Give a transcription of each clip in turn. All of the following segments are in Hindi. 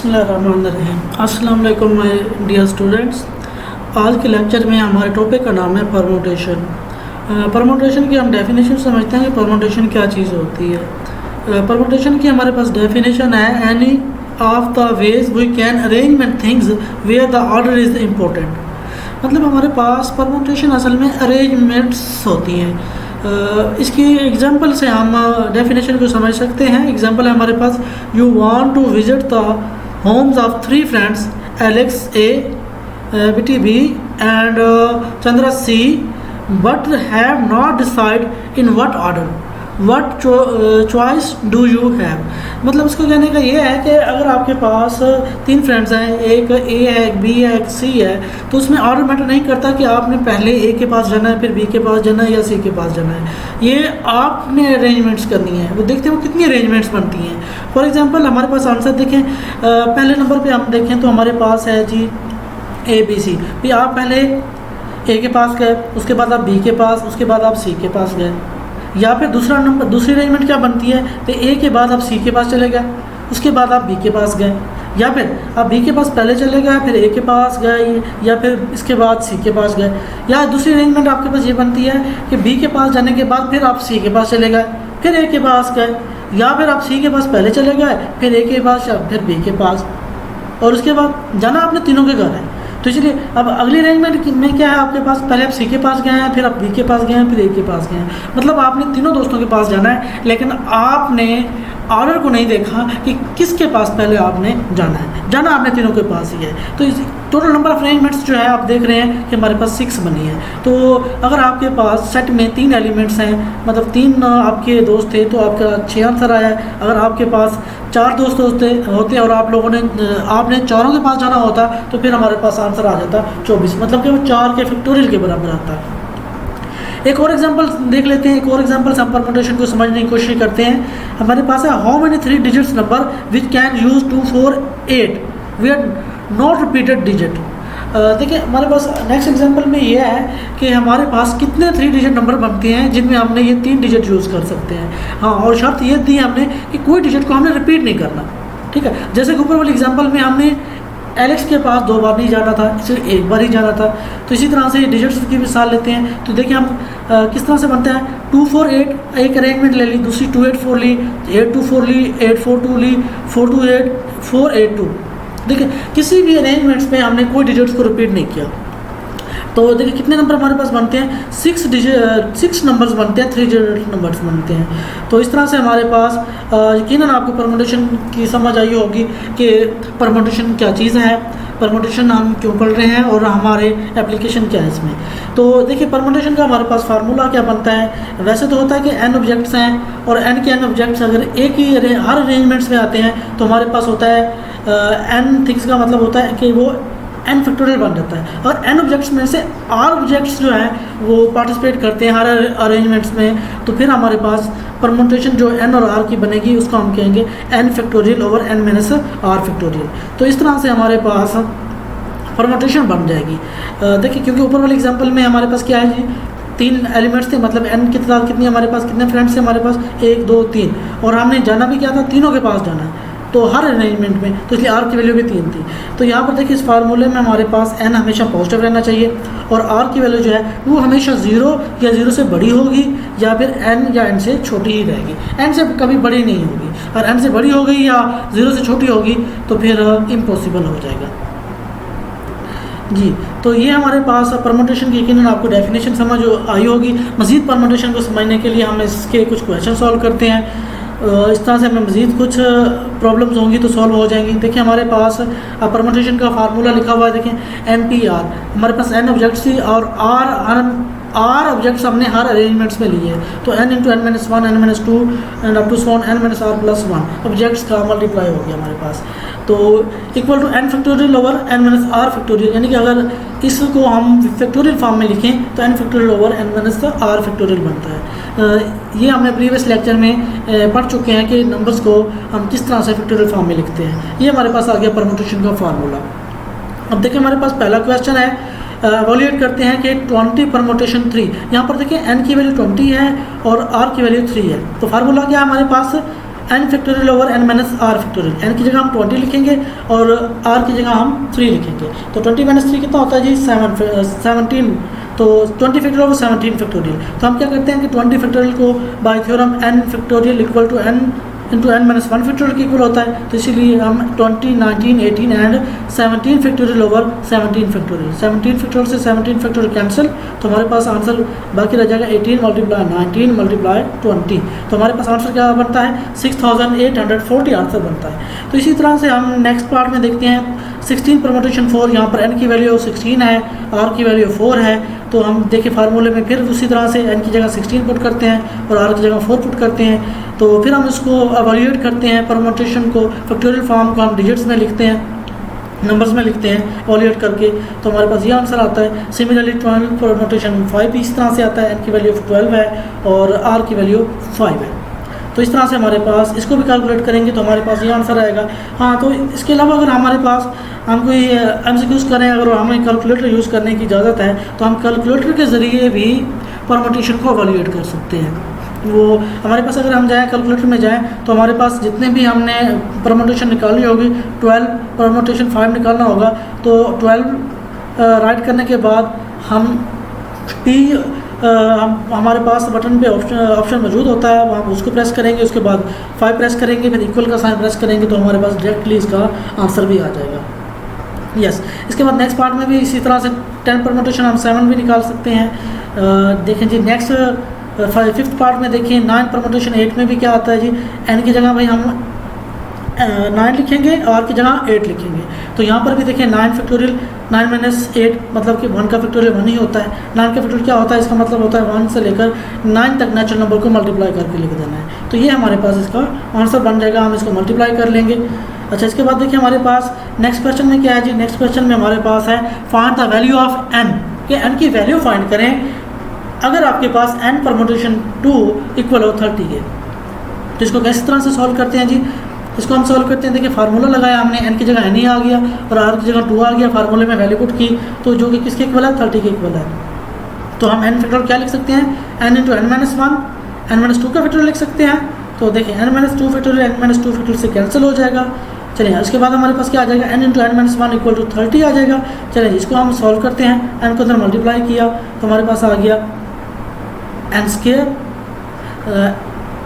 बिस्मिल्लाहिर्रहमानिर्रहीम। अस्सलाम वालेकुम माय डियर स्टूडेंट्स। आज के लेक्चर में हमारे टॉपिक का नाम है परमुटेशन। परमुटेशन की हम डेफिनेशन समझते हैं कि परमुटेशन क्या चीज़ होती है। परमुटेशन की हमारे पास डेफिनेशन है any of the ways we can arrangement things where the order is important. मतलब हमारे पास परमुटेशन असल में अरेंजमेंट्स होती हैं। इसकी एग्जांपल से हम डेफिनेशन को समझ सकते हैं। एग्जांपल है हमारे पास, you want to visit the homes of 3 friends Alex A, Betty B and Chandra C, but have not decide in what order, what choice do you have. मतलब उसको कहने का ये है कि अगर आपके पास 3 फ्रेंड्स हैं, एक ए है, एक बी है, एक सी है, तो उसमें ऑर्डर मैटर नहीं करता कि आपने पहले ए के पास जाना है, फिर बी के पास जाना है या सी के पास जाना है। ये आपने अरेंजमेंट्स करनी है। वो देखते हैं वो कितनी अरेंजमेंट्स बनती हैं। फॉर एग्जांपल हमारे पास आंसर देखें, पहले नंबर पे हम देखें तो हमारे पास है जी ए बी सी। भी आप पहले ए के पास गए, उसके बाद आप बी के पास, उसके बाद आप सी के पास गए। या फिर दूसरी अरेंजमेंट क्या बनती है, तो ए के बाद आप सी के पास चले गए, उसके बाद आप बी के पास गए, या फिर आप बी के पास पहले चले गए, फिर ए के पास गए, या फिर इसके बाद सी के पास गए। या दूसरी अरेंजमेंट आपके पास ये बनती है कि बी के पास जाने के बाद फिर आप सी के पास चले गए, फिर ए के पास गए, या फिर आप सी के पास पहले चले गए, फिर ए के पास, या फिर बी के पास, और उसके बाद जाना आपने तीनों के घर है। तो इसलिए अब अगली अरेंजमेंट में क्या है, आपके पास पहले आप सी के पास गए हैं, फिर आप बी के पास गए हैं, फिर ए के पास गए हैं। मतलब आपने तीनों दोस्तों के पास जाना है, लेकिन आपने ऑर्डर को नहीं देखा कि किसके पास पहले आपने जाना है। जाना आपने तीनों के पास ही है। तो इस टोटल नंबर ऑफ अरेंजमेंट्स जो है आप देख रहे हैं कि हमारे पास 6 बनी है। तो अगर आपके पास सेट में 3 एलिमेंट्स हैं, मतलब 3 आपके दोस्त थे, तो आपका 6 आंसर आया है। अगर आपके पास 4 दोस्त होते और आपने चारों के पास जाना होता, तो फिर हमारे पास आंसर आ जाता 24। मतलब कि वो 4 के फैक्टोरियल के बराबर आता है। एक और एग्जांपल देख लेते हैं। एक और एग्जांपल से हम परमुटेशन को समझने की कोशिश करते हैं। हमारे पास है, how many 3 digits number which can use 2 4 8 we are not repeated digit. देखिए हमारे पास नेक्स्ट एग्जांपल में ये है कि हमारे पास कितने 3 डिजिट नंबर बनते हैं जिनमें हमने ये 3 डिजिट यूज़ कर सकते हैं। हाँ, और शर्त ये दी है हमने कि कोई डिजिट को हमने रिपीट नहीं करना। ठीक है, जैसे कि ऊपर वाले एग्जांपल में हमने एलेक्स के पास 2 बार नहीं जाना था, इसे 1 बार ही जाना था। तो इसी तरह से डिजिट्स की मिसाल लेते हैं। तो देखिए हम किस तरह से बनते हैं। 2 4 8 एक अरेंजमेंट ले ली, दूसरी 2 8 4 ली, 8 2 4 ली, 8 4 2 ली, 4 2 8 4 8 2। देखिए किसी भी अरेंजमेंट्स में हमने कोई डिजिट्स को रिपीट नहीं किया। तो देखिए कितने नंबर हमारे पास बनते हैं, 6 नंबर्स बनते हैं, 3 डिजिट नंबर्स बनते हैं। तो इस तरह से हमारे पास यकीनन आपको परमुटेशन की समझ आई होगी कि परमुटेशन क्या चीज़ है, परमुटेशन हम क्यों पढ़ रहे हैं और हमारे एप्लीकेशन क्या है इसमें। तो देखिए परमुटेशन का हमारे पास फार्मूला क्या बनता है। वैसे तो होता है कि n ऑब्जेक्ट्स हैं और n के n ऑब्जेक्ट्स अगर एक ही हर अरेंजमेंट्स में आते हैं तो हमारे पास होता है n थिंग्स का मतलब होता है कि वो n फैक्टोरियल बन जाता है। और n ऑब्जेक्ट्स में से r ऑब्जेक्ट्स जो हैं वो पार्टिसिपेट करते हैं हर अरेंजमेंट्स में, तो फिर हमारे पास परमुटेशन जो n और r की बनेगी उसको हम कहेंगे n factorial over n minus r factorial. तो इस तरह से हमारे पास परमुटेशन बन जाएगी। देखिए क्योंकि ऊपर वाले एग्जांपल में हमारे पास क्या है जी, 3 एलिमेंट्स थे, मतलब n की तादाद कितनी हमारे पास, कितने फ्रेंड्स थे हमारे पास, 1 2 3, और हमने जाना भी क्या था, तीनों के पास जाना है। तो हर अरेंजमेंट में, तो इसलिए r की वैल्यू भी 3 थी। तो यहाँ पर देखिए इस फार्मूले में हमारे पास n हमेशा पॉजिटिव रहना चाहिए और r की वैल्यू जो है वो हमेशा 0 या 0 से बड़ी होगी, या फिर n या n से छोटी ही रहेगी। n से कभी बड़ी नहीं होगी। और n से बड़ी हो गई या 0 से छोटी होगी तो फिर इम्पॉसिबल हो जाएगा जी। तो ये हमारे पास परमुटेशन की यकीनन आपको डेफिनेशन समझ आई होगी। मज़ीद परमुटेशन को समझने के लिए हम इसके कुछ क्वेश्चन सॉल्व करते हैं। इस तरह से हमें मज़ीद कुछ प्रॉब्लम्स होंगी तो सॉल्व हो जाएंगी। देखिए हमारे पास परमुटेशन का फार्मूला लिखा हुआ है। देखें NPR, हमारे पास n ऑब्जेक्ट्स थी और r ऑब्जेक्ट्स हमने हर अरेंजमेंट्स में लिए। तो n into n minus 1 n minus 2 and up to n minus r plus 1 objects का मल्टीप्लाई हो गया हमारे पास। तो equal to n factorial over n minus r factorial, यानी कि अगर इसको हम फैक्टोरियल फॉर्म में लिखें तो n factorial over n minus r factorial बनता है। ये हमने प्रीवियस लेक्चर में पढ़ चुके हैं कि नंबर्स को हम किस तरह से फैक्टोरियल फॉर्म में लिखते हैं। ये हमारे पास आ गया परमुटेशन का फार्मूला। अब देखिए हमारे पास पहला क्वेश्चन है, एवोल्यूएट करते हैं कि 20 परमुटेशन 3। यहाँ पर देखिए n की वैल्यू 20 है और r की वैल्यू 3 है। तो फार्मूला क्या है हमारे पास, n factorial over n minus r factorial. n की जगह हम 20 लिखेंगे और r की जगह हम 3 लिखेंगे। तो 20 माइनस 3 कितना होता है जी 17। तो 20 फैक्टोरियल ओवर 17 फैक्टोरियल। तो हम क्या करते हैं कि 20 फैक्टोरियल को by theorem n factorial equal to n into n minus 1 factorial के इक्वल होता है। तो इसीलिए हम 20, 19, 18 and 17 factorial over 17 factorial, 17 factorial से 17 फैक्टोरियल कैंसिल, तो हमारे पास आंसर बाकी रह जाएगा 18 मल्टीप्लाई 19 मल्टीप्लाई 20। तो हमारे पास आंसर क्या बनता है 6840 आंसर बनता है। तो इसी तरह से हम नेक्स्ट पार्ट में देखते हैं 16 परम्यूटेशन 4। यहाँ पर n की वैल्यू 16 है, r की वैल्यू 4 है। तो हम देखिए फार्मूले में फिर उसी तरह से n की जगह 16 पुट करते हैं और r की जगह 4 पुट करते हैं। तो फिर हम इसको एवेल्यूएट करते हैं परम्यूटेशन को, फैक्टोरियल फॉर्म को हम डिजिट्स में लिखते हैं, नंबर्स में लिखते हैं एवेल्यूएट करके। तो हमारे पास ये आंसर आता है। सिमिलरली 12 परम्यूटेशन 5 भी इस तरह से आता है, n की वैल्यू 12 है और r की वैल्यू 5 है। तो इस तरह से हमारे पास इसको भी कैलकुलेट करेंगे तो हमारे पास ये आंसर आएगा। हाँ, तो इसके अलावा अगर हमारे पास हम कोई MCQs करें, अगर हमें कैलकुलेटर यूज़ करने की इजाज़त है तो हम कैलकुलेटर के ज़रिए भी परम्यूटेशन को एवेल्यूएट कर सकते हैं। वो हमारे पास अगर हम जाएँ कैलकुलेटर में जाएँ तो हमारे पास जितने भी हमने परम्यूटेशन निकालनी होगी 12 परम्यूटेशन 5 निकालना होगा। तो 12 राइट करने के बाद हम P हमारे पास बटन पे ऑप्शन मौजूद होता है, वहाँ उसको प्रेस करेंगे, उसके बाद 5 प्रेस करेंगे, फिर इक्वल का साइन प्रेस करेंगे तो हमारे पास डायरेक्टली इसका आंसर भी आ जाएगा। यस, इसके बाद नेक्स्ट पार्ट में भी इसी तरह से 10 परम्यूटेशन हम 7 भी निकाल सकते हैं। देखें जी नेक्स्ट 5th पार्ट में देखिए 9 परम्यूटेशन 8 में भी क्या आता है जी, n की जगह भाई हम 9 लिखेंगे और की जगह 8 लिखेंगे। तो यहाँ पर भी देखिए 9 फैक्टोरियल 9 माइनस 8 मतलब कि 1 का फैक्टोरियल 1 ही होता है। 9 का फैक्टोरियल क्या होता है, इसका मतलब होता है 1 से लेकर 9 तक नेचुरल नंबर को मल्टीप्लाई करके लिख देना है। तो ये हमारे पास इसका आंसर बन जाएगा, हम इसको मल्टीप्लाई कर लेंगे। अच्छा, इसके बाद देखिए हमारे पास नेक्स्ट क्वेश्चन में क्या है जी, नेक्स्ट क्वेश्चन में हमारे पास है find the value of n, कि n की वैल्यू फाइंड करें अगर आपके पास n परम्यूटेशन 2 इक्वल हो 30 है। तो इसको किस तरह से सॉल्व करते हैं जी, इसको हम सॉल्व करते हैं। देखिए फार्मूला लगाया हमने, n की जगह n ही आ गया और r की जगह 2 आ गया, फार्मूले में वैल्यू पुट की तो जो कि किसके इक्वल है 30 के इक्वल है। तो हम n फैक्टोरियल क्या लिख सकते हैं, n into n minus 1, n minus 2 का फैक्टोरियल लिख सकते हैं। तो देखिए n minus 2 factorial n minus 2 factorial से कैंसिल हो जाएगा। चलिए उसके बाद हमारे पास क्या आ जाएगा, n into n minus 1 equal to 30 आ जाएगा। चलिए इसको हम सॉल्व करते हैं, n को अंदर मल्टीप्लाई किया तो हमारे पास आ गया n स्क्वायर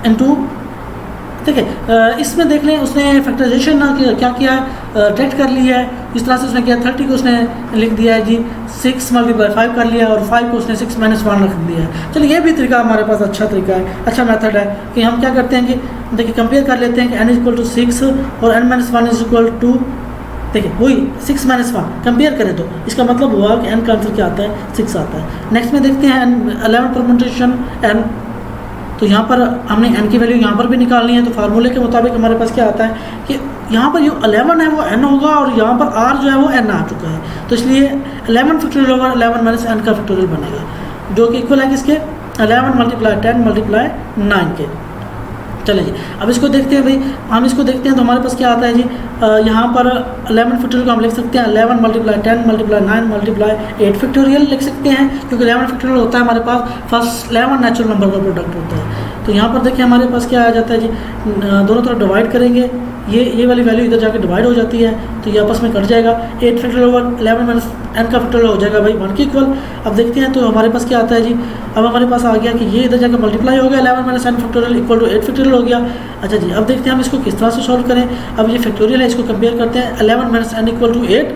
इंटू, देखिए इसमें देख लें उसने फैक्टराइजेशन ना क्या किया है, डायरेक्ट कर लिया है। इस तरह से उसने किया 30 को उसने लिख दिया है जी 6 मल्टीप्लाई 5 कर लिया और 5 को उसने 6 माइनस 1 रख दिया है। चलिए ये भी तरीका हमारे पास अच्छा तरीका है, अच्छा मेथड है कि हम क्या करते हैं कि देखिए कंपेयर कर लेते हैं कि n इक्वल टू 6 और n minus 1 is equal to, देखिए वही 6 माइनस 1 कंपेयर करें तो इसका मतलब हुआ कि n का आंसर क्या आता है 6 आता है। नेक्स्ट में देखते हैं 11 परम्यूटेशन n। तो यहाँ पर हमने n की वैल्यू यहाँ पर भी निकालनी है। तो फार्मूले के मुताबिक हमारे पास क्या आता है कि यहाँ पर जो 11 है वो n होगा और यहाँ पर r जो है वो n आ चुका है। तो इसलिए 11 फैक्टोरियल ओवर 11 माइनस n का फैक्टोरियल बनेगा, जो कि इक्वल है किसके 11 मल्टीप्लाई 10 मल्टीप्लाई 9 के। चलिए जी अब इसको देखते हैं भाई, हम इसको देखते हैं तो हमारे पास क्या आता है जी, यहाँ पर 11 फैक्टोरियल को हम लिख सकते हैं 11 मल्टीप्लाई 10 मल्टीप्लाई 9 मल्टीप्लाई 8 फैक्टोरियल लिख सकते हैं, क्योंकि 11 फैक्टोरियल होता है हमारे पास फर्स्ट 11 नेचुरल नंबर का प्रोडक्ट होता है। तो यहाँ पर देखिए हमारे पास क्या आ जाता है जी, दोनों तरफ डिवाइड करेंगे, ये वाली वैल्यू इधर जाके डिवाइड हो जाती है तो ये आपस में कट जाएगा। 8 फैक्टोरियल ओवर 11 माइनस n का फैक्टोरियल हो जाएगा भाई 1 के इक्वल। अब देखते हैं तो हमारे पास क्या आता है जी, अब हमारे पास आ गया कि ये इधर जाकर मल्टीप्लाई हो गया 11 minus n factorial equal to 8 factorial हो गया। अच्छा जी अब देखते हैं हम इसको किस तरह से सॉल्व करें। अब ये फैक्टोरियल है, इसको कंपेयर करते हैं 11 माइनस n इक्वल टू 8,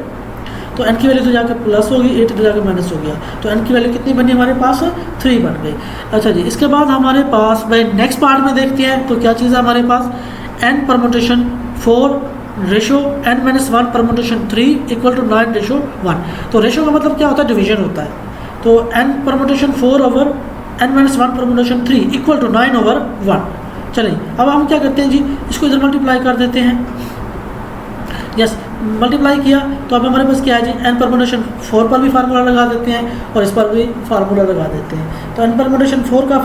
तो n की वैल्यू तो जाकर प्लस होगी, 8 इधर जाकर माइनस हो गया, तो n की वैल्यू कितनी बनी हमारे पास 3 बन गई। अच्छा जी इसके बाद हमारे पास भाई नेक्स्ट पार्ट में देखते हैं तो क्या चीज़ है हमारे पास, n permutation 4 ratio n minus 1 permutation 3 equal to 9 ratio 1। तो रेशो का मतलब क्या होता है, डिवीजन होता है। तो n permutation 4 over n minus 1 permutation 3 equal to 9 over 1। चलिए अब हम क्या करते हैं जी, इसको इधर मल्टीप्लाई कर देते हैं। यस मल्टीप्लाई किया तो अब हमारे पास क्या है जी, n परम्यूटेशन 4 पर भी फार्मूला लगा देते हैं और इस पर भी फार्मूला लगा देते हैं। तो n परम्यूटेशन 4 का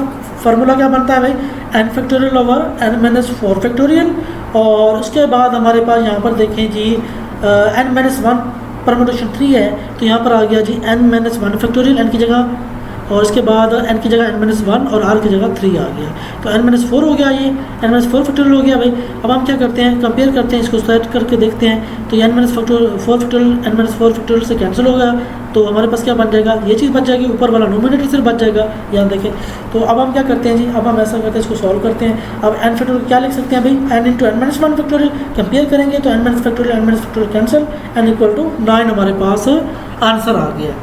फार्मूला क्या बनता है भाई, n factorial over n minus 4 factorial, और उसके बाद हमारे पास यहाँ पर देखें जी n माइनस 1 परम्यूटेशन 3 है तो यहाँ पर आ गया जी n माइनस 1 फैक्टोरियल, n की जगह और इसके बाद n की जगह n-1 और r की जगह 3 आ गया, तो n-4 हो गया, ये n-4 फैक्टोरियल हो गया भाई। अब हम क्या करते हैं, कंपेयर करते हैं, इसको सेट करके देखते हैं, तो ये n-4 फैक्टोरियल n-4 फैक्टोरियल से कैंसिल हो गया, तो हमारे पास क्या बन जाएगा, ये चीज़ बच जाएगी, ऊपर वाला नोमिनेटर से बच जाएगा, यहाँ देखें। तो अब हम क्या करते हैं जी, अब हम ऐसा करते हैं, इसको सॉल्व करते हैं। अब n फैक्टोरियल क्या लिख सकते हैं भाई, n into n-1 factorial, compare करेंगे तो n factorial cancel, n equal to 9 हमारे पास आंसर आ गया।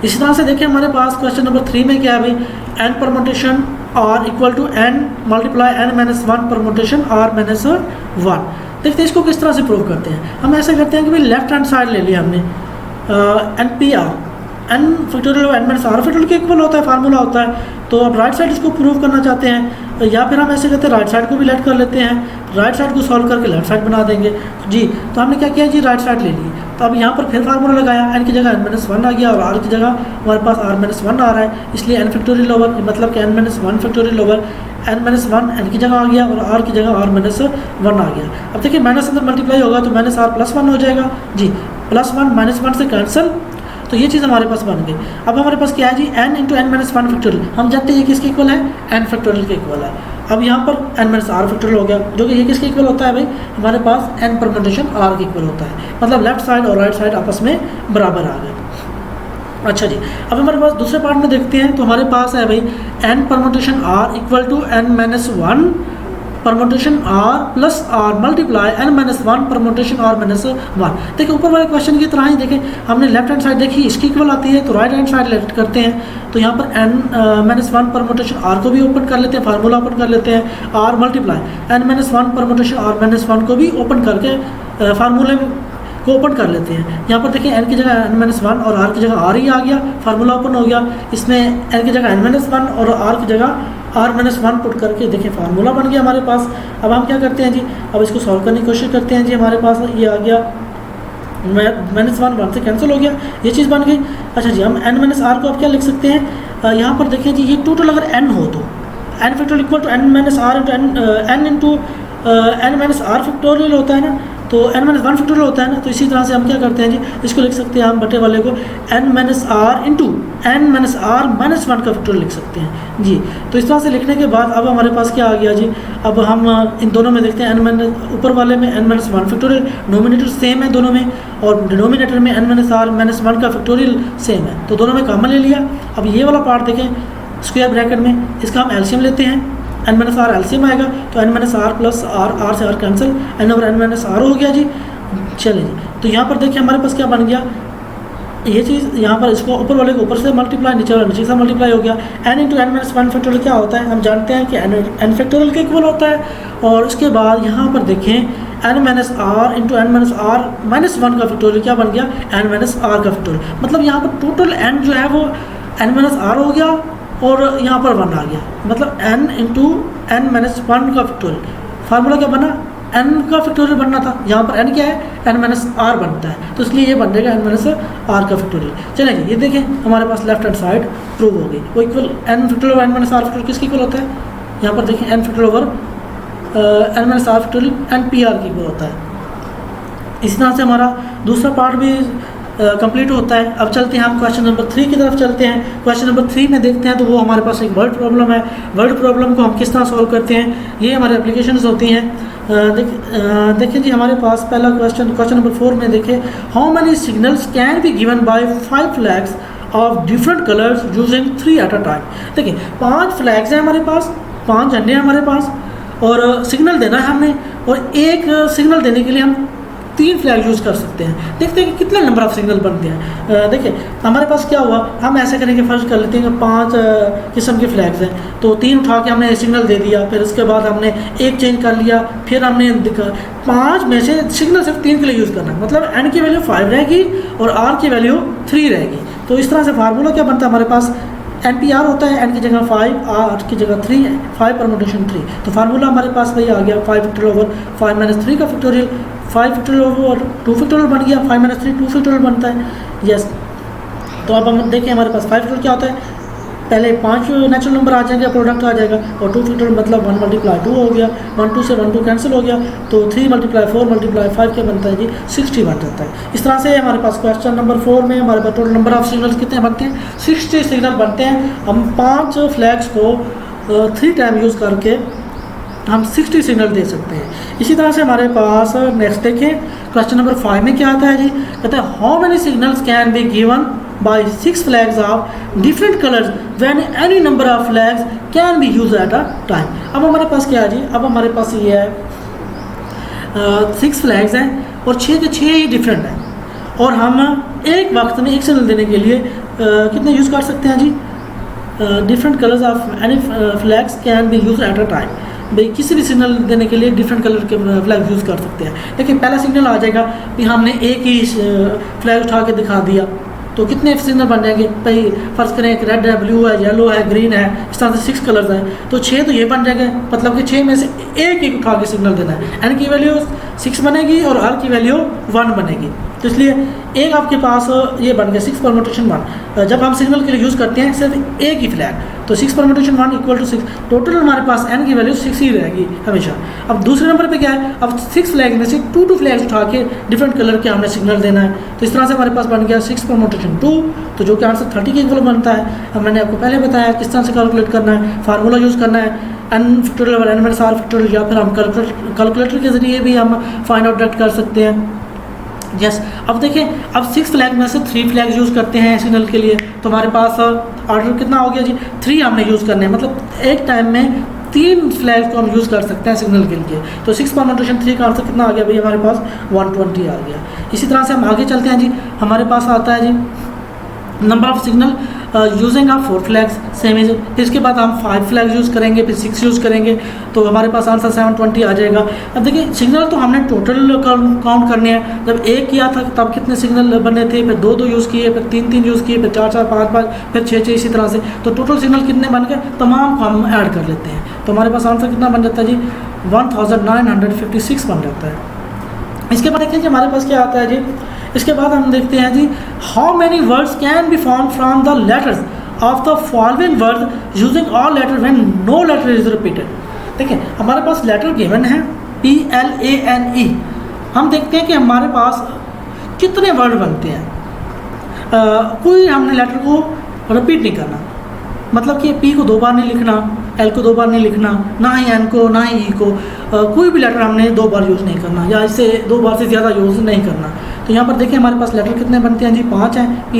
इसी तरह से देखिए हमारे पास क्वेश्चन नंबर 3 में क्या है भाई, n permutation r equal to n multiply n-1 permutation r-1। देखते हैं इसको किस तरह से प्रूव करते हैं। हम ऐसे करते हैं कि भाई लेफ्ट हैंड साइड ले लिया हमने, NPR n फैक्टोरियल और n-r फैक्टोरियल के इक्वल होता है, फार्मूला होता है। तो अब राइट साइड इसको प्रूव करना चाहते हैं, या फिर हम ऐसे करते हैं राइट साइड को भी लेट कर लेते हैं, राइट साइड को सॉल्व करके लेफ्ट साइड बना देंगे जी। तो हमने क्या किया जी, राइट साइड ले ली। तो अब यहाँ पर फिर फार्मूला लगाया, n की जगह n-1 आ गया और r की जगह हमारे पास r-1 आ रहा है, इसलिए n फैक्टोरियल ओवर मतलब कि n-1 factorial over n-1 n की जगह आ गया और r की जगह r-1 आ गया। अब देखिए माइनस अंदर मल्टीप्लाई होगा तो -r+1 हो जाएगा जी, +1 -1 से कैंसिल, तो ये चीज़ हमारे पास बन गई। अब हमारे पास क्या है जी, n इंटू n-1 फैक्टोरियल, हम जानते हैं ये किसके इक्वल है, n फैक्टोरियल के इक्वल है। अब यहाँ पर n-r फैक्टोरियल हो गया, जो कि ये किसके इक्वल होता है भाई, हमारे पास n परमुटेशन r के इक्वल होता है, मतलब लेफ्ट साइड और राइट साइड आपस में बराबर आ गए। अच्छा जी, अब हमारे पास दूसरे पार्ट में देखते हैं, तो हमारे पास है भाई n permutation r equal to n-1 permutation r plus r multiply n-1 permutation r-1। देखिए ऊपर वाले क्वेश्चन की तरह ही देखें, हमने लेफ्ट हैंड साइड देखी इसकी इक्वल आती है, तो राइट हैंड साइड लेफ्ट करते हैं, तो यहाँ पर n-1 परमुटेशन r को भी ओपन कर लेते हैं, फार्मूला ओपन कर लेते हैं, r multiply n-1 permutation r-1 को भी ओपन करके फार्मूले को ओपन कर लेते हैं। यहाँ पर देखिए n की जगह n-1 और r की जगह r ही आ गया, फार्मूला ओपन हो गया, इसमें n की जगह n-1 और r की जगह r-1 पुट करके देखिए फार्मूला बन गया हमारे पास। अब हम क्या करते हैं जी, अब इसको सॉल्व करने की कोशिश करते हैं जी, हमारे पास ये आ गया -1 से कैंसिल हो गया, ये चीज़ बन गई। अच्छा जी, हम n-r को अब क्या लिख सकते हैं, यहाँ पर देखिए जी, ये टोटल अगर n हो तो n factorial equal to n into n-r factorial होता है ना, तो n-1 फैक्टोरियल होता है ना, तो इसी तरह से हम क्या करते हैं जी, इसको लिख सकते हैं हम बटे वाले को n-r इंटू n-r-1 का फैक्टोरियल लिख सकते हैं जी। तो इस तरह से लिखने के बाद अब हमारे पास क्या आ गया जी, अब हम इन दोनों में देखते हैं, ऊपर वाले में n-1 फैक्टोरियल, नोमिनेटर सेम है दोनों में, और डिनोमिनेटर में n-r-1 का फैक्टोरियल सेम है, तो दोनों में कॉमन ले लिया। अब ये वाला पार्ट देखें स्क्वायर ब्रैकेट में, इसका हम एलसीएम लेते हैं, n-r एलसीएम आएगा, तो n-r प्लस r से r cancel, n over n-r हो गया जी। चलिए जी, तो यहाँ पर देखिए हमारे पास क्या बन गया, ये चीज़ यहाँ पर इसको ऊपर वाले को ऊपर से मल्टीप्लाई, नीचे वाला नीचे से मल्टीप्लाई हो गया। n इंटू n-1 फैक्टोरियल क्या होता है, हम जानते हैं कि n फैक्टोरियल के इक्वल होता है, और उसके बाद यहाँ पर देखें n-r इंटू n-r-1 का फैक्टोरियल क्या बन गया, n-r का फैक्टोरियल, मतलब यहाँ पर टोटल n जो है वो n-r हो गया और यहाँ पर 1 आ गया, मतलब n इंटू n-1 का फैक्टोरियल। फार्मूला क्या बना, n का फैक्टोरियल बनना था, यहाँ पर n क्या है, n-r बनता है, तो इसलिए ये बन जाएगा n-r का फैक्टोरियल। चलिए ये देखें हमारे पास लेफ्ट हैंड साइड प्रूव हो गई, वो equal n factorial over n-r factorial किसके इक्वल होता है, यहाँ पर देखें n factorial over n-r factorial NPR के इक्वल होता है। इस तरह से हमारा दूसरा पार्ट भी कंप्लीट होता है। अब चलते हैं हम क्वेश्चन नंबर 3 की तरफ चलते हैं। क्वेश्चन नंबर 3 में देखते हैं, तो वो हमारे पास एक वर्ड प्रॉब्लम है। वर्ड प्रॉब्लम को हम किस तरह सॉल्व करते हैं, ये हमारे एप्लीकेशंस होती हैं। देखिए जी, हमारे पास पहला क्वेश्चन नंबर 4 में देखें, how many signals can be given by 5 flags of different colours using 3 eight a time. देखिए 5 फ्लैग्स हैं हमारे पास, 5 झंडे हैं हमारे पास, और सिग्नल देना है हमने, और एक सिग्नल देने के लिए हम 3 फ्लैग यूज़ कर सकते हैं। देखते हैं कि कितने नंबर ऑफ सिग्नल बनते हैं। देखिए हमारे पास क्या हुआ, हम ऐसे करेंगे, फर्स्ट कर लेते हैं कि 5 किस्म के फ्लैग्स हैं, तो 3 उठा के हमने सिग्नल दे दिया, फिर उसके बाद हमने एक चेंज कर लिया, फिर हमने 5 में से सिग्नल सिर्फ 3 के लिए यूज़ करना है, मतलब n की वैल्यू 5 रहेगी और r की वैल्यू 3 रहेगी। तो इस तरह से फार्मूला क्या बनता है हमारे पास, NPR होता है, n की जगह 5, r की जगह 3 है, 5 परमुटेशन 3। तो फार्मूला हमारे पास वही आ गया, 5 फैक्टोरियल ओवर 5 - 3 का फैक्टोरियल, 5 फैक्टोरियल ओवर 2 फैक्टोरियल बन गया, 5 - 3 2 फैक्टोरियल बनता है। यस, तो अब हम देखें हमारे पास 5 फैक्टोरियल क्या होता है, पहले 5 नेचुरल नंबर आ जाएंगे, प्रोडक्ट आ जाएगा, और 2 फैक्टोरियल मतलब 1 × 2 हो गया, 1 2 से 1 2 कैंसिल हो गया, तो 3 × 4 × 5 क्या बनता है जी 60 बन जाता है। इस तरह से हमारे पास क्वेश्चन नंबर 4 में हमारे पास टोटल नंबर ऑफ सिग्नल्स कितने बनते हैं, 60 सिग्नल बनते हैं। हम 5 फ्लैग्स को 3 टाइम यूज़ करके हम 60 सिग्नल दे सकते हैं। इसी तरह से हमारे पास नेक्स्ट देखें क्वेश्चन नंबर 5 में क्या आता है जी, कहते हैं how many signals can be given by 6 flags of different colours when any number of flags can be use at a time. अब हमारे पास क्या है जी, अब हमारे पास ये है 6 फ्लैग्स हैं और 6 के 6 ही डिफरेंट हैं, और हम एक वक्त में एक सिग्नल देने के लिए कितने यूज़ कर सकते हैं जी, different colours of any flags can be use at a time. भाई किसी भी सिग्नल देने के लिए डिफरेंट कलर के फ्लैग यूज़ कर सकते हैं। लेकिन पहला सिग्नल आ जाएगा कि हमने एक ही फ्लैग उठा के दिखा दिया, तो कितने सिग्नल बन जाएंगे भाई, फर्ज करें एक रेड है, ब्लू है, येलो है, ग्रीन है, इस तरह से 6 कलर्स हैं, तो 6 तो ये बन जाएंगे, मतलब कि 6 में से एक एक उठा के सिग्नल देना है। एन की वैल्यू 6 बनेगी और आर की वैल्यू 1 बनेगी, तो इसलिए एक आपके पास ये बन गया 6 परम्यूटेशन 1। जब हम सिग्नल के लिए यूज़ करते हैं सिर्फ एक ही फ्लैग, तो 6 परम्यूटेशन 1 = 6, टोटल हमारे पास एन की वैल्यू 6 ही रहेगी हमेशा। अब दूसरे नंबर पे क्या है, अब 6 फ्लैग में से 2 फ्लैग्स उठा के डिफरेंट कलर के हमने सिग्नल देना है, तो इस तरह से हमारे पास बन गया 6 परम्यूटेशन 2, तो जो कि आंसर 30 के इक्वल बनता है। अब मैंने आपको पहले बताया किस तरह से कैलकुलेट करना है, फार्मूला यूज़ करना है एन फैक्टोरियल और एन माइनस आर फैक्टोरियल, या फिर हम कैलकुलेटर के ज़रिए भी हम फाइंड आउट डेट कर सकते हैं। यस अब देखें, अब 6 फ्लैग में से 3 फ्लैग यूज़ करते हैं सिग्नल के लिए, तो हमारे पास ऑर्डर कितना हो गया जी 3 हमने यूज़ करने हैं, मतलब एक टाइम में 3 फ्लैग को हम यूज़ कर सकते हैं सिग्नल के लिए। तो 6 परम्यूटेशन 3 का आंसर कितना आ गया भाई, हमारे पास 120 आ गया। इसी तरह से हम आगे चलते हैं जी, हमारे पास आता है जी number of signal using of 4 flags same is, फिर इसके बाद हम 5 फ्लैग्स यूज़ करेंगे, फिर 6 यूज़ करेंगे, तो हमारे पास आंसर 720 आ जाएगा। अब देखिए सिग्नल तो हमने टोटल काउंट करने हैं, जब एक किया था तब कितने सिग्नल बने थे, फिर 2 यूज़ किए, फिर 3 यूज़ किए, फिर 4 5 फिर 6 इसी तरह से, तो टोटल सिग्नल कितने बन गए तमाम को हम ऐड कर लेते हैं, तो हमारे पास आंसर कितना बन जाता है जी 1956 बन जाता है। इसके बाद देखिए हमारे पास क्या आता है जी, इसके बाद हम देखते हैं जी how many words can be form from the letters of the following word using all letter when no letter is repeated. देखिए हमारे पास लेटर गिवन है PLANE, हम देखते हैं कि हमारे पास कितने वर्ड बनते हैं, कोई हमने लेटर को रिपीट नहीं करना, मतलब कि P को 2 बार नहीं लिखना, L को 2 बार नहीं लिखना, ना ही N को ना ही E को, कोई भी लेटर हमने 2 बार यूज़ नहीं करना, या इससे 2 बार से ज़्यादा यूज़ नहीं करना। तो यहाँ पर देखिए हमारे पास लेटर कितने बनते हैं जी 5 हैं, P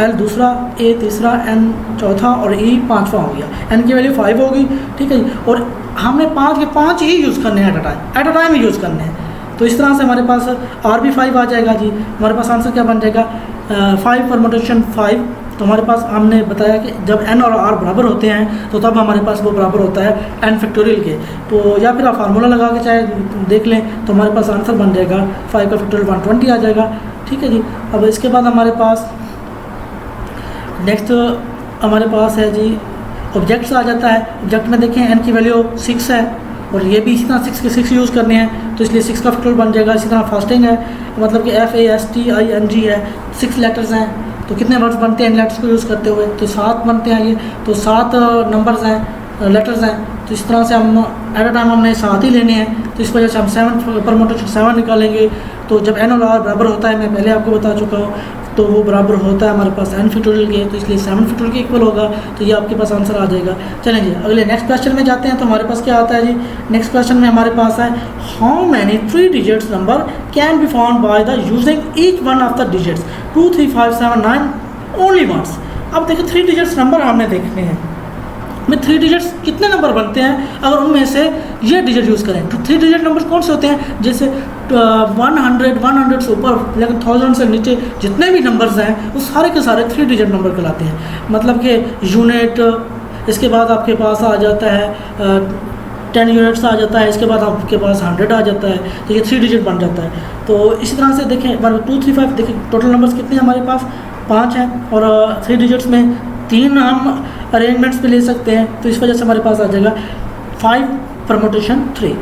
L दूसरा, A तीसरा, N चौथा और E पाँचवा हो गया, N की वैल्यू 5 होगी, ठीक है जी, और हमने 5 के 5 ही यूज़ करने हैं eight a time he use करने हैं। तो इस तरह से हमारे पास R भी 5 आ जाएगा जी, हमारे पास आंसर क्या बन जाएगा 5 परम्यूटेशन 5। तो हमारे पास हमने बताया कि जब n और r बराबर होते हैं तो तब हमारे पास वो बराबर होता है n फैक्टोरियल के, तो या फिर आप फार्मूला लगा के चाहे देख लें, तो हमारे पास आंसर बन जाएगा 5 का फैक्टोरियल 120 आ जाएगा, ठीक है जी। अब इसके बाद हमारे पास नेक्स्ट हमारे पास है जी ऑब्जेक्ट्स आ जाता है। ऑब्जेक्ट में देखें n की वैल्यू 6 है, और ये भी इसी तरह 6 के 6 यूज़ करने हैं, तो इसलिए 6 का फैक्टोरियल बन जाएगा। इसी तरह फास्टिंग है, मतलब कि FASTING है, 6 लेटर्स हैं, तो कितने वर्ड्स बनते हैं इन लेटर्स को यूज़ करते हुए, तो 7 बनते हैं ये, तो 7 नंबर्स हैं, लेटर्स हैं, तो इस तरह से हम एट अ टाइम हमने 7 ही लेने हैं, तो इस वजह से हम 7 परम्यूटेशन 7 निकालेंगे। तो जब n और r बराबर होता है, मैं पहले आपको बता चुका हूँ, तो वो बराबर होता है हमारे पास n फैक्टोरियल के, तो इसलिए 7 फैक्टोरियल के इक्वल होगा, तो ये आपके पास आंसर आ जाएगा। चलें जी अगले नेक्स्ट क्वेश्चन में जाते हैं। तो हमारे पास क्या आता है जी, नेक्स्ट क्वेश्चन में हमारे पास है how many 3 digits number can be found by the using each one of the digits 2 3 5 7 9 only once. अब देखिए 3 डिजिट्स नंबर हमने देखने हैं, में 3 डिजिट्स कितने नंबर बनते हैं अगर उनमें से ये डिजिट यूज़ करें। तो 3 डिजिट नंबर कौन से होते हैं, जैसे 100 से ऊपर लेकिन 1000 से नीचे जितने भी नंबर्स हैं वो सारे के सारे 3 डिजिट नंबर कहलाते हैं। मतलब कि यूनिट, इसके बाद आपके पास आ जाता है 10 यूनिट्स आ जाता है, इसके बाद आपके पास 100 आ जाता है, तो ये 3 डिजिट बन जाता है। तो इसी तरह से देखें 2 3 5, देखिए टोटल नंबर्स कितने हैं हमारे पास 5 हैं, और 3 डिजिट्स में 3 हम अरेंजमेंट्स पे ले सकते हैं, तो इस वजह से हमारे पास आ जाएगा 5 परम्यूटेशन 3।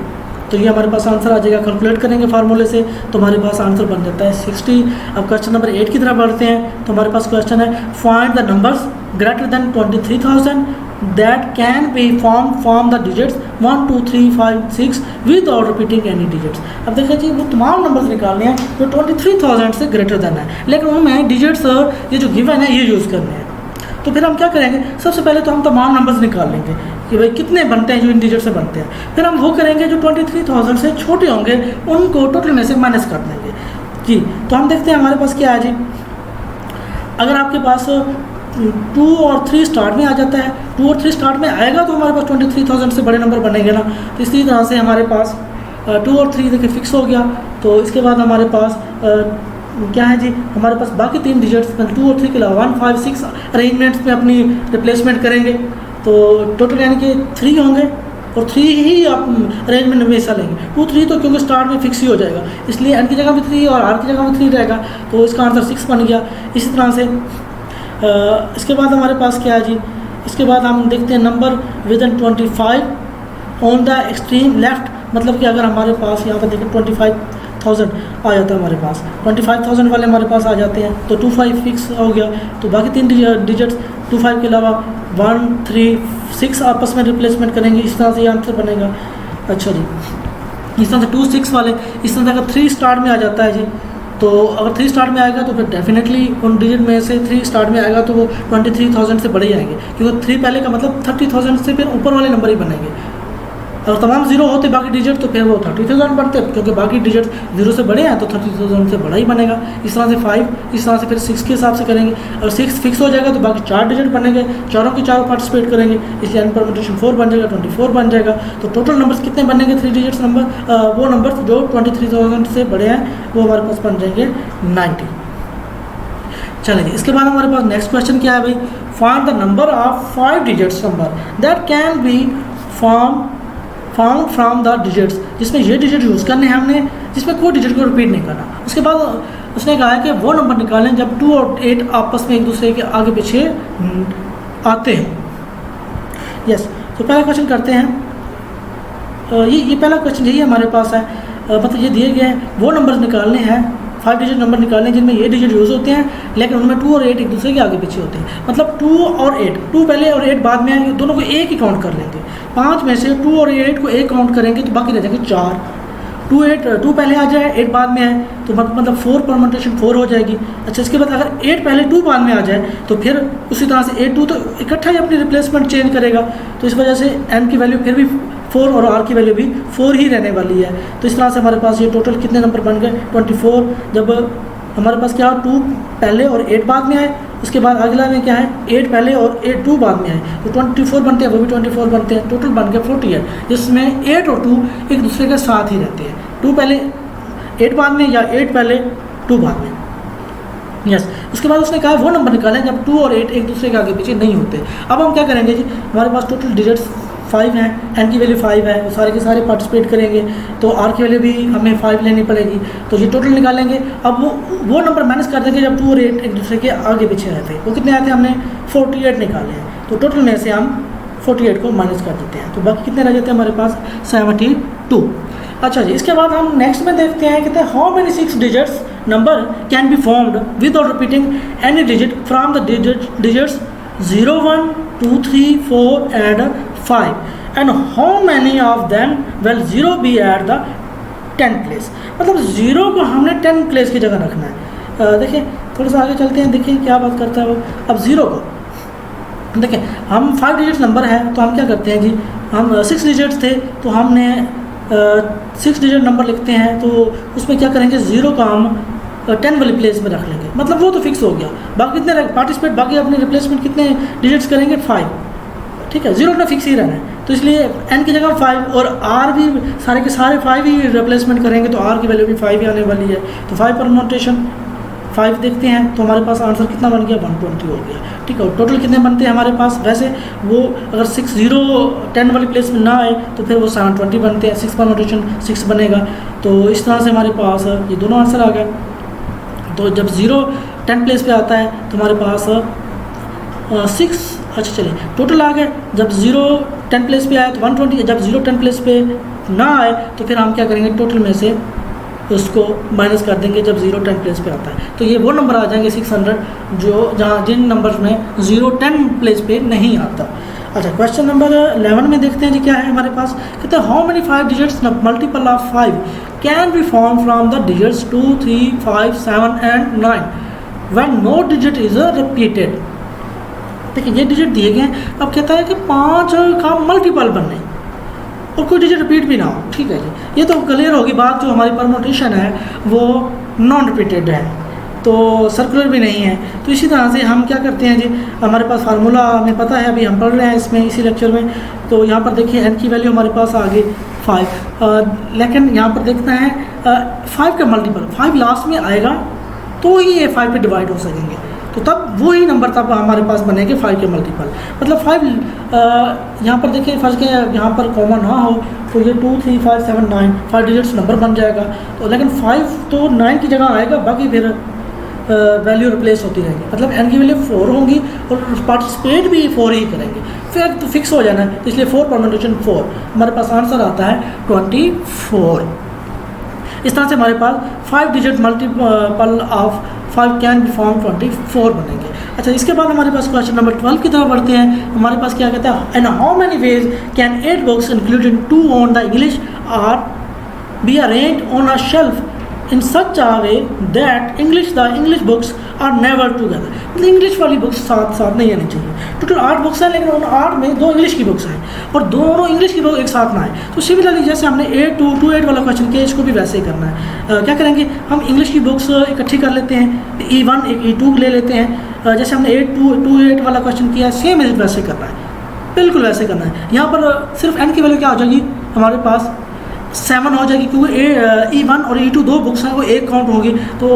तो ये हमारे पास आंसर आ जाएगा। कैलकुलेट करेंगे फार्मूले से तो हमारे पास आंसर बन जाता है 60। अब क्वेश्चन नंबर 8 की तरफ बढ़ते हैं। तो हमारे पास क्वेश्चन है find the numbers greater than 23,000 that can be formed from the digits 1 2 3 5 6 without repeating any digits। अब देखिए जी, वो तमाम नंबर्स निकालने हैं जो 23,000 से ग्रेटर देन है, लेकिन उनमें डिजिट्स ये जो गिवन है ये यूज़ करने हैं। तो फिर हम क्या करेंगे, सबसे पहले तो हम तमाम नंबर्स निकाल लेंगे कि भाई कितने बनते हैं जो इन डिजिट से बनते हैं। फिर हम वो करेंगे जो 23,000 से छोटे होंगे उनको टोटल में से माइनस कर देंगे जी। तो हम देखते हैं हमारे पास क्या है जी। अगर आपके पास 2 और 3 स्टार्ट में आ जाता है, 2 और 3 स्टार्ट में आएगा तो हमारे पास 23,000 से बड़े नंबर बनेंगे ना। तो इसी तरह से हमारे पास 2 और 3 देखिए फिक्स हो गया। तो इसके बाद हमारे पास क्या है जी, हमारे पास बाकी 3 डिजिट्स 2 और 3 के अलावा 1 5 6 अरेंजमेंट्स में अपनी रिप्लेसमेंट करेंगे। तो टोटल यानी कि 3 होंगे और 3 ही आप अरेंजमेंट में हिस्सा लेंगे। 2 3 तो क्योंकि स्टार्ट में फिक्स ही हो जाएगा, इसलिए एन की जगह भी 3 और आर की जगह भी 3 रहेगा। तो इसका आंसर 6 बन गया। इसी तरह से इसके बाद हमारे पास क्या है जी, इसके बाद हम देखते हैं number within 25 on the extreme left. मतलब कि अगर हमारे पास यहाँ पर देखिए 25,000 आ जाता है, हमारे पास 25,000 वाले हमारे पास आ जाते हैं। तो 25 फिक्स हो गया। तो बाकी 3 डिजिट्स 25 के अलावा 1 3 6 आपस में रिप्लेसमेंट करेंगे। इस तरह से ये आंसर बनेगा। अच्छा जी, इस तरह से 2 6 वाले, इस तरह से अगर 3 स्टार्ट में आ जाता है जी, तो अगर 3 स्टार्ट में आएगा तो फिर डेफिनेटली उन डिजिट में से 3 स्टार्ट में आएगा तो वो 23,000 से बड़े ही आएंगे, क्योंकि 3 पहले का मतलब 30,000 से फिर ऊपर वाले नंबर ही बनेंगे। अगर तमाम जीरो होते बाकी डिजिट तो फिर वो 30,000 बनते, क्योंकि बाकी डिजिट जीरो से बड़े हैं तो 30,000 से बड़ा ही बनेगा। इस तरह से 5, इस तरह से फिर 6 के हिसाब से करेंगे। अगर 6 फिक्स हो जाएगा तो बाकी 4 डिजिट बनेंगे, चारों के चारों पार्टिसिपेट करेंगे, इसलिए एन परम्यूटेशन 4 बन जाएगा, 24 बन जाएगा। तो टोटल नंबर्स कितने बनेंगे 3 डिजिट्स नंबर, वो नंबर जो 23,000 से बड़े हैं वो हमारे पास बन जाएंगे 90। चलिए इसके बाद हमारे पास नेक्स्ट क्वेश्चन क्या है भाई, find the number of 5 digits number that can be found from the digits, जिसमें ये डिजिट यूज़ करने हैं हमने, जिसमें कोई डिजिट को रिपीट नहीं करना। उसके बाद उसने कहा है कि वो नंबर निकालें जब 2 और 8 आपस में एक दूसरे के आगे पीछे आते हैं। यस, तो पहला क्वेश्चन करते हैं। ये पहला क्वेश्चन यही हमारे पास है, मतलब ये दिए गए हैं वो नंबर निकालने हैं, 5 डिजिट नंबर निकालने जिनमें ये डिजिट यूज़ होते हैं, लेकिन उनमें 2 और 8 एक दूसरे के आगे पीछे होते हैं। मतलब 2 और 8, 2 पहले और 8 बाद में आएंगे, दोनों को एक ही काउंट कर लेंगे। 5 में से 2 और 8 को एक काउंट करेंगे तो बाकी रह जाएंगे 4। 2 पहले आ जाए 8 बाद में आए तो मतलब 4 परम्यूटेशन 4 हो जाएगी। अच्छा, इसके बाद अगर 8 पहले 2 बाद में आ जाए तो फिर उसी तरह से 8 2 तो इकट्ठा ही अपनी रिप्लेसमेंट चेंज करेगा। तो इस वजह से एन की वैल्यू फिर भी 4 और आर की वैल्यू भी 4 ही रहने वाली है। तो इस तरह से हमारे पास ये टोटल कितने नंबर बन गए 24। जब हमारे पास क्या 2 पहले और 8 बाद में आए, उसके बाद अगला में क्या है 8 पहले और 2 बाद में आए तो 24 बनते हैं, वो भी 24 बनते हैं, टोटल बन गया 48, जिसमें 8 और 2 एक दूसरे के साथ ही रहते हैं। 2 पहले 8 बाद में या 8 पहले 2 बाद में। यस, उसके बाद उसने कहा वो नंबर निकालें जब 2 और 8 एक दूसरे के आगे पीछे नहीं होते। अब हम क्या करेंगे जी, हमारे पास टोटल डिजिट्स 5 हैं, एन की वैल्यू 5 है, वो सारे के सारे पार्टिसिपेट करेंगे, तो आर की वैल्यू भी हमें 5 लेनी पड़ेगी। तो ये टोटल निकालेंगे। अब वो नंबर माइनस कर देंगे जब 2 और 8 एक दूसरे के आगे पीछे रहते हैं। वो कितने आए थे, हमने 48 निकाले हैं, तो टोटल में से हम 48 को माइनस कर देते हैं, तो बाकी कितने रह जाते हैं हमारे पास 72। अच्छा जी, इसके बाद हम नेक्स्ट में देखते हैं कहते हैं how many 6 digits number can be formed without repeating any digit from the digits 0 1 2 3 4 and 5 and how many of them will 0 be at the 10th place. मतलब 0 को हमने 10th प्लेस की जगह रखना है। देखिए थोड़ा सा आगे चलते हैं, देखिए क्या बात करता है वो। अब 0 को देखिए हम 5 डिजिट नंबर है तो हम क्या करते हैं जी, हम 6 डिजिट्स थे तो हमने 6 डिजिट नंबर लिखते हैं, तो उसमें क्या करेंगे 0 का हम 10 वाली प्लेस में रख लेंगे। मतलब वो तो फिक्स हो गया, बाकी कितने पार्टिसिपेट बाकी अपनी रिप्लेसमेंट कितने डिजिट्स करेंगे 5, ठीक है। 0 ने फिक्स ही रहना है, तो इसलिए एन की जगह 5 और आर भी सारे के सारे 5 ही रिप्लेसमेंट करेंगे, तो आर की वैल्यू भी 5 ही आने वाली है। तो 5 परम्यूटेशन 5 देखते हैं, तो हमारे पास आंसर कितना बन गया 120 हो गया, ठीक है। और टोटल कितने बनते हैं हमारे पास, वैसे वो अगर 6 0 10 वाली प्लेस में ना आए तो फिर वो 720 बनते हैं, 6 परम्यूटेशन 6 बनेगा। तो इस तरह से हमारे पास ये दोनों आंसर आ गए। तो जब 0 10 प्लेस पे आता है तो हमारे पास 6, अच्छा चलिए टोटल आ गए। जब 0 10 प्लेस पे आया तो 120, जब 0 10 प्लेस पे ना आए तो फिर हम क्या करेंगे, टोटल में से उसको माइनस कर देंगे जब 0 10 प्लेस पे आता है। तो ये वो नंबर आ जाएंगे 600 जो जहाँ जिन नंबर्स में 0 10 प्लेस पे नहीं आता। अच्छा, क्वेश्चन नंबर 11 में देखते हैं जी क्या है हमारे पास। कहते हैं how many 5 digits multiple of 5 can be form from the digits 2 3 5 7 and 9 when no digit is repeated. देखिए ये डिजिट दिए गए हैं, अब कहता है कि 5 का मल्टीपल बनने और कोई डिजिट रिपीट भी ना हो। ठीक है जी, ये तो क्लियर होगी बात। जो हमारी परमुटेशन है वो नॉन रिपीटेड है, तो सर्कुलर भी नहीं है। तो इसी तरह से हम क्या करते हैं जी, हमारे पास फार्मूला हमें पता है, अभी हम पढ़ रहे हैं इसमें इसी लेक्चर में। तो यहाँ पर देखिए n की वैल्यू हमारे पास आ गई 5, लेकिन यहाँ पर देखना है 5 का मल्टीपल 5 लास्ट में आएगा तो ही ये 5 पे डिवाइड हो सकेंगे, तो तब वही नंबर तब हमारे पास बनेंगे 5 के मल्टीपल। मतलब 5 यहाँ पर देखिए फर्स्ट के यहाँ पर कॉमन ना हो तो ये 2 3 5 7 9 5 डिजिट्स नंबर बन जाएगा। तो लेकिन 5 तो 9 की जगह आएगा, बाकी फिर वैल्यू रिप्लेस होती रहेगी। मतलब n की वैल्यू 4 होंगी और पार्टिसिपेट भी 4 ही करेंगे, फिर तो फिक्स हो जाना है। तो इसलिए 4 परम्यूटेशन 4 हमारे पास आंसर आता है 24। इस तरह से हमारे पास 5 digit multiple of 5 can be form 24 बनेंगे। अच्छा, इसके बाद हमारे पास क्वेश्चन नंबर 12 की तरफ बढ़ते हैं। हमारे पास क्या कहता है, in how many ways can 8 books including 2 on the English are be arranged on a shelf in such a way that the English books are never together. मतलब इंग्लिश वाली बुक्स साथ साथ नहीं आनी चाहिए। टोटल 8 बुक्स हैं, लेकिन उन 8 में 2 इंग्लिश की बुक्स हैं और दोनों इंग्लिश की बुक एक साथ ना आए। तो सिमिलरली जैसे हमने 8 वाला क्वेश्चन किया, इसको भी वैसे ही करना है। क्या करेंगे, हम इंग्लिश की बुक्स इकट्ठी कर लेते हैं, E1 एक E2 ले लेते हैं। जैसे हमने 8 वाला क्वेश्चन किया, सेम वैसे करना है, बिल्कुल वैसे करना है। यहाँ पर सिर्फ n की वैल्यू क्या हो जाएगी, हमारे पास 7 हो जाएगी, क्योंकि E1 और E2 2 बुक्स हैं, वो एक काउंट होगी। तो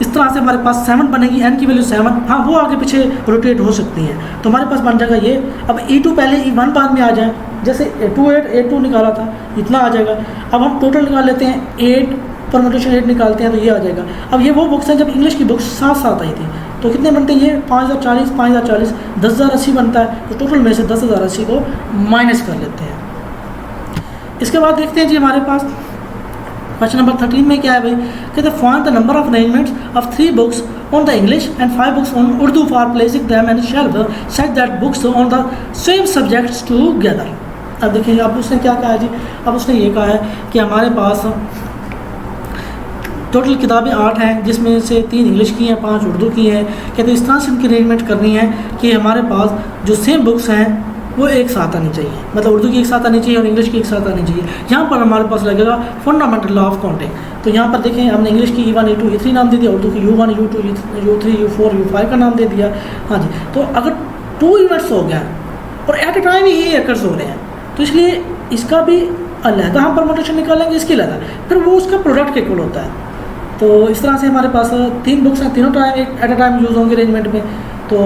इस तरह से हमारे पास 7 बनेगी, n की वैल्यू 7। हाँ, वो आगे पीछे रोटेट हो सकती है, तो हमारे पास बन जाएगा ये। अब E2 पहले E1 बाद में आ जाए, जैसे 8 निकाला था इतना आ जाएगा। अब हम टोटल निकाल लेते हैं, 8 परम्यूटेशन 8 निकालते हैं तो ये आ जाएगा। अब ये वो बुक्स हैं जब इंग्लिश की बुक्स साथ साथ आई थी, तो कितने बनते हैं, ये 5040 5040 10,080 बनता है। तो टोटल में से 10,080 को माइनस कर लेते हैं। इसके बाद देखते हैं जी हमारे पास क्वेश्चन नंबर 13 में क्या है भाई। कहते हैं find the number of arrangements of 3 books on the English and 5 books on Urdu for placing them and shelf such that books on the same subjects together. अब देखिए, अब उसने क्या कहा है जी, अब उसने ये कहा है कि हमारे पास टोटल किताबें 8 हैं, जिसमें से 3 इंग्लिश की हैं, 5 उर्दू की हैं। कहते हैं इस तरह से इनकी अरेंजमेंट करनी है कि हमारे पास जो सेम बुक्स हैं वो एक साथ आनी चाहिए, मतलब उर्दू की एक साथ आनी चाहिए और इंग्लिश की एक साथ आनी चाहिए। यहाँ पर हमारे पास लगेगा फंडामेंटल लॉ ऑफ काउंटिंग। तो यहाँ पर देखें, हमने इंग्लिश की E1 E2 E3 नाम दे दिया, उर्दू की U1 U2 U3 U4 U5 का नाम दे दिया। हाँ जी, तो अगर 2 इवेंट्स हो गया और एट ए टाइम ही एकर्स हो रहे हैं, तो इसलिए इसका भी अलहदा हम परम्यूटेशन निकालेंगे, इसकी अलहदा, फिर वो उसका प्रोडक्ट के इक्वल होता है। तो इस तरह से हमारे पास 3 बुक्स हैं, तीनों time at a time use होंगे अरेंजमेंट में। तो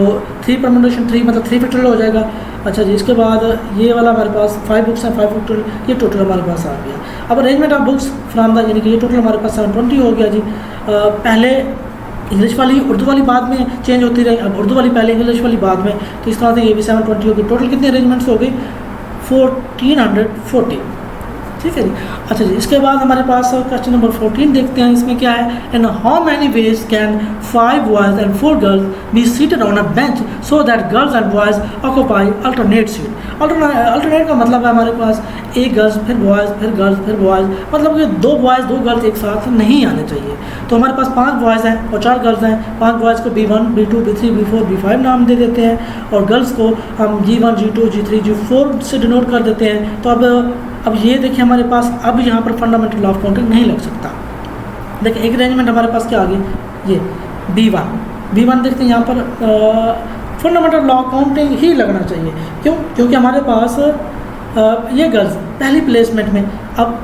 3 परम्यूटेशन 3 मतलब 3 फैक्टोरियल हो जाएगा। अच्छा जी, इसके बाद ये वाला हमारे पास 5 बुक्स हैं, 5 फैक्टोरियल, ये टोटल हमारे पास आ गया। अब arrangement of books from the, यानी कि ये टोटल हमारे पास 720 हो गया जी। पहले इंग्लिश वाली उर्दू वाली बाद में चेंज होती रही, अब उर्दू वाली पहले इंग्लिश वाली बाद में, तो इस तरह से ये भी 720 हो गई। टोटल कितने अरेंजमेंट्स हो गई, 1440। ठीक है जी। अच्छा जी, इसके बाद हमारे पास क्वेश्चन नंबर 14 देखते हैं। इसमें क्या है, in how many ways can 5 boys and 4 girls be seated on a bench so that girls and boys occupy alternate seat. Alternate का मतलब है हमारे पास एक गर्ल्स फिर बॉयज़ फिर गर्ल्स फिर बॉयज़, मतलब कि 2 बॉयज़ 2 गर्ल्स एक साथ नहीं आने चाहिए। तो हमारे पास 5 बॉयज़ हैं और 4 गर्ल्स हैं। 5 बॉयज़ को B1 B2 B3 B4 B5 नाम दे देते हैं और गर्ल्स को हम G1 G2 G3 G4 से डिनोट कर देते हैं। तो अब ये देखिए हमारे पास अब यहाँ पर फंडामेंटल लॉ ऑफ काउंटिंग नहीं लग सकता। देखिए एक अरेंजमेंट हमारे पास क्या आ गई, ये B1 देखते हैं यहाँ पर फंडामेंटल लॉ ऑफ काउंटिंग ही लगना चाहिए। क्यों, क्योंकि हमारे पास ये गर्ल्स पहली प्लेसमेंट में, अब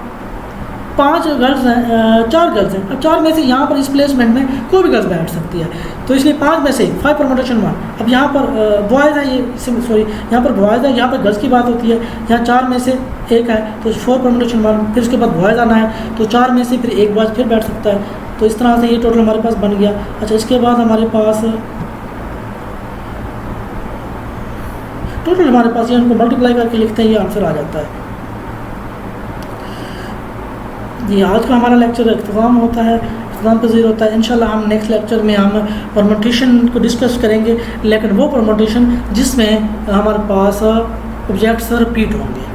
5 गर्ल्स हैं, 4 गर्ल्स हैं, अब 4 में से यहाँ पर इस प्लेसमेंट में कोई भी गर्ल्स बैठ सकती है। तो इसलिए 5 में से 5 परम्यूटेशन 1। अब यहाँ पर बॉयज़ है, यहाँ पर बॉयज़ है, यहाँ पर गर्ल्स की बात होती है। यहाँ 4 में से 1 है तो 4 परम्यूटेशन 1, फिर उसके बाद बॉयज़ आना है, तो 4 में से फिर 1 बॉयज़ फिर बैठ सकता है। तो इस तरह से ये टोटल हमारे पास बन गया। अच्छा, इसके बाद हमारे पास टोटल हमारे पास ये उनको मल्टीप्लाई करके लिखते हैं, ये आंसर आ जाता है। जी, आज का हमारा लेक्चर इख्तिताम होता है, इख्तिताम पज़ीर होता है। इंशाल्लाह हम नेक्स्ट लेक्चर में हम परमुटेशन को डिस्कस करेंगे, लेकिन वो परमुटेशन जिसमें हमारे पास ऑब्जेक्ट्स रिपीट होंगे।